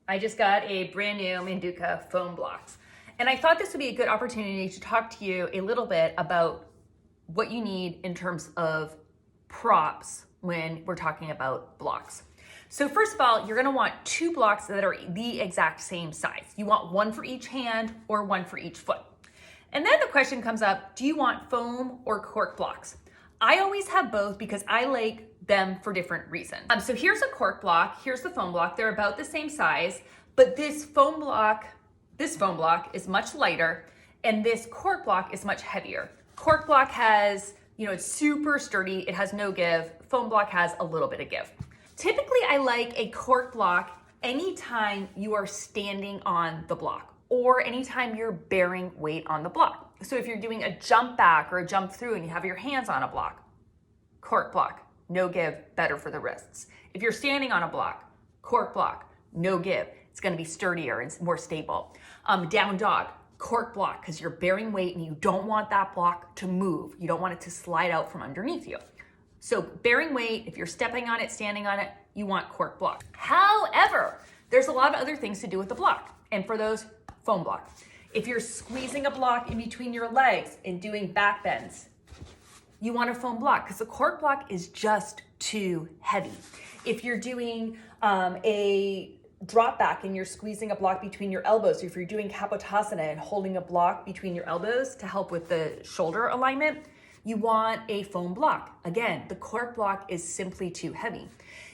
I just got a brand new Manduka foam blocks. And I thought this would be a good opportunity to talk to you a little bit about what you need in terms of props when we're talking about blocks. So first of all, you're gonna want two blocks that are the exact same size. You want one for each hand or one for each foot. And then the question comes up, do you want foam or cork blocks? I always have both because I like them for different reasons. So here's a cork block, here's the foam block. They're about the same size, but this foam block is much lighter and this cork block is much heavier. Cork block has, it's super sturdy, it has no give. Foam block has a little bit of give. Typically, I like a cork block anytime you are standing on the block or anytime you're bearing weight on the block. So if you're doing a jump back or a jump through and you have your hands on a block, cork block, no give, better for the wrists. If you're standing on a block, cork block, no give, it's gonna be sturdier and more stable. Down dog, cork block, because you're bearing weight and you don't want that block to move. You don't want it to slide out from underneath you. So bearing weight, if you're stepping on it, standing on it, you want cork block. However, there's a lot of other things to do with the block. And for those, foam block. If you're squeezing a block in between your legs and doing back bends, you want a foam block because the cork block is just too heavy. If you're doing a drop back and you're squeezing a block between your elbows, or if you're doing kapotasana and holding a block between your elbows to help with the shoulder alignment, you want a foam block. Again, the cork block is simply too heavy.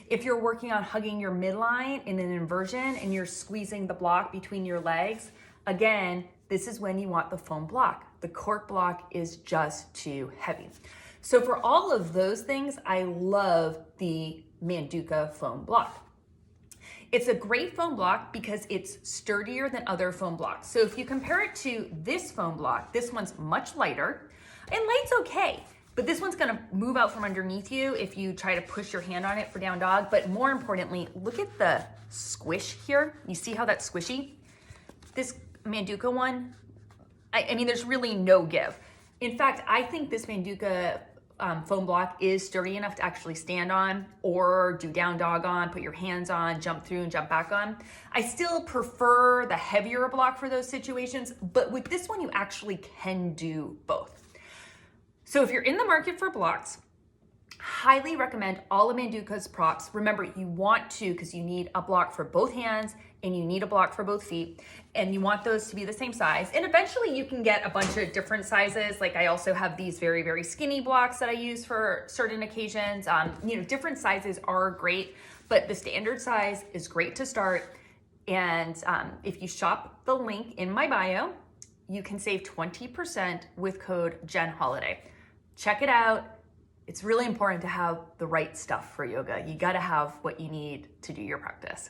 If you're working on hugging your midline in an inversion and you're squeezing the block between your legs, again, this is when you want the foam block. The cork block is just too heavy. So for all of those things, I love the Manduka foam block. It's a great foam block because it's sturdier than other foam blocks. So if you compare it to this foam block, this one's much lighter, and light's okay, but this one's gonna move out from underneath you if you try to push your hand on it for down dog. But more importantly, look at the squish here. You see how that's squishy? This Manduka one, I mean, there's really no give. In fact, I think this Manduka foam block is sturdy enough to actually stand on or do down dog on, put your hands on, jump through and jump back on. I still prefer the heavier block for those situations, but with this one, you actually can do both. So if you're in the market for blocks, highly recommend all of Manduka's props. Remember, you want to, because you need a block for both hands and you need a block for both feet, and you want those to be the same size. And eventually you can get a bunch of different sizes. Like I also have these very, very skinny blocks that I use for certain occasions. Different sizes are great, but the standard size is great to start. And if you shop the link in my bio, you can save 20% with code JenHoliday. Check it out. It's really important to have the right stuff for yoga. You gotta have what you need to do your practice.